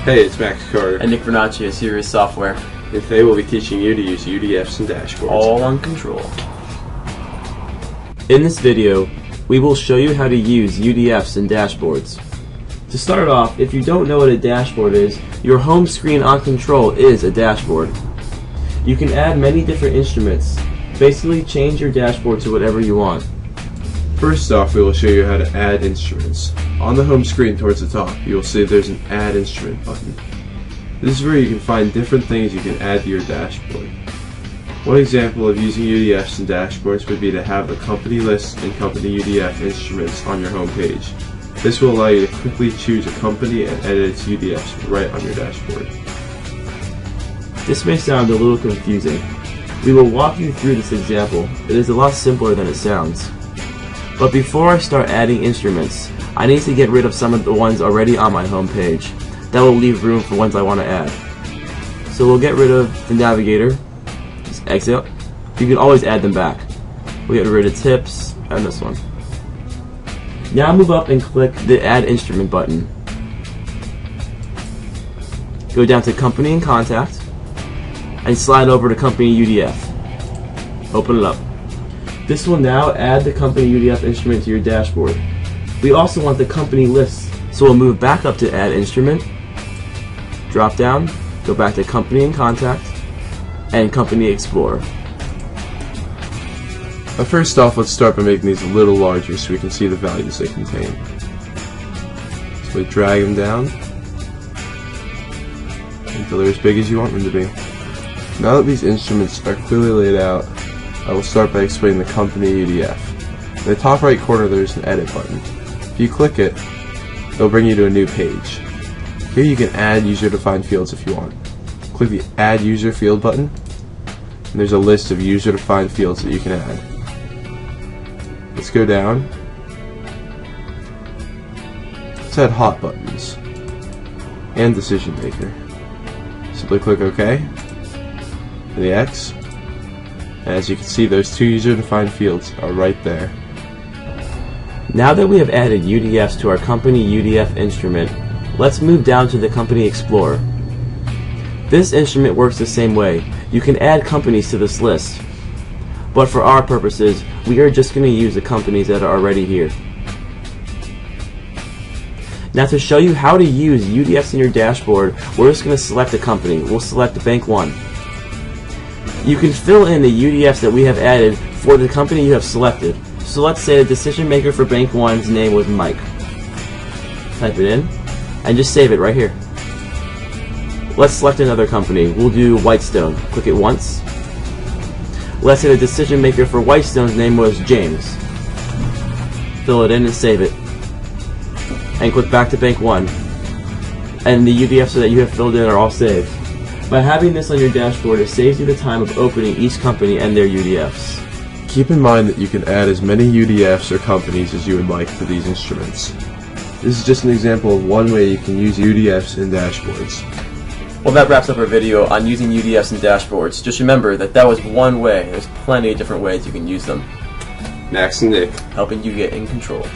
Hey, it's Max Carter. And Nick Vernacci of Serious Software. And today we'll be teaching you to use UDFs and dashboards. All on control. In this video, we will show you how to use UDFs and dashboards. To start off, if you don't know what a dashboard is, your home screen on Control is a dashboard. You can add many different instruments. Basically, change your dashboard to whatever you want. First off, we will show you how to add instruments. On the home screen towards the top, you will see there's an Add Instrument button. This is where you can find different things you can add to your dashboard. One example of using UDFs and dashboards would be to have the company list and company UDF instruments on your home page. This will allow you to quickly choose a company and edit its UDFs right on your dashboard. This may sound a little confusing. We will walk you through this example. It is a lot simpler than it sounds. But before I start adding instruments, I need to get rid of some of the ones already on my home page. That will leave room for ones I want to add. So we'll get rid of the navigator. Just exit. You can always add them back. We'll get rid of tips and this one. Now move up and click the Add Instrument button. Go down to Company and Contact and slide over to Company UDF. Open it up. This will now add the company UDF instrument to your dashboard. We also want the company list, so we'll move back up to Add Instrument, drop down, go back to Company and Contact, and Company Explorer. First off, let's start by making these a little larger so we can see the values they contain. So we drag them down until they're as big as you want them to be. Now that these instruments are clearly laid out, I will start by explaining the company UDF. In the top right corner there's an edit button. If you click it, it'll bring you to a new page. Here you can add user-defined fields if you want. Click the Add User Field button, and there's a list of user-defined fields that you can add. Let's go down. Let's add hot buttons and decision maker. Simply click OK and the X. And as you can see, those two user-defined fields are right there. Now that we have added UDFs to our company UDF instrument, let's move down to the Company Explorer. This instrument works the same way. You can add companies to this list. But for our purposes, we are just going to use the companies that are already here. Now to show you how to use UDFs in your dashboard, we're just going to select a company. We'll select Bank 1. You can fill in the UDFs that we have added for the company you have selected. So let's say the decision maker for Bank 1's name was Mike. Type it in and just save it right here. Let's select another company. We'll do Whitestone. Click it once. Let's say the decision maker for Whitestone's name was James. Fill it in and save it. And click back to Bank 1. And the UDFs that you have filled in are all saved. By having this on your dashboard, it saves you the time of opening each company and their UDFs. Keep in mind that you can add as many UDFs or companies as you would like for these instruments. This is just an example of one way you can use UDFs and dashboards. Well, that wraps up our video on using UDFs and dashboards. Just remember that was one way. There's plenty of different ways you can use them. Max and Nick, helping you get in control.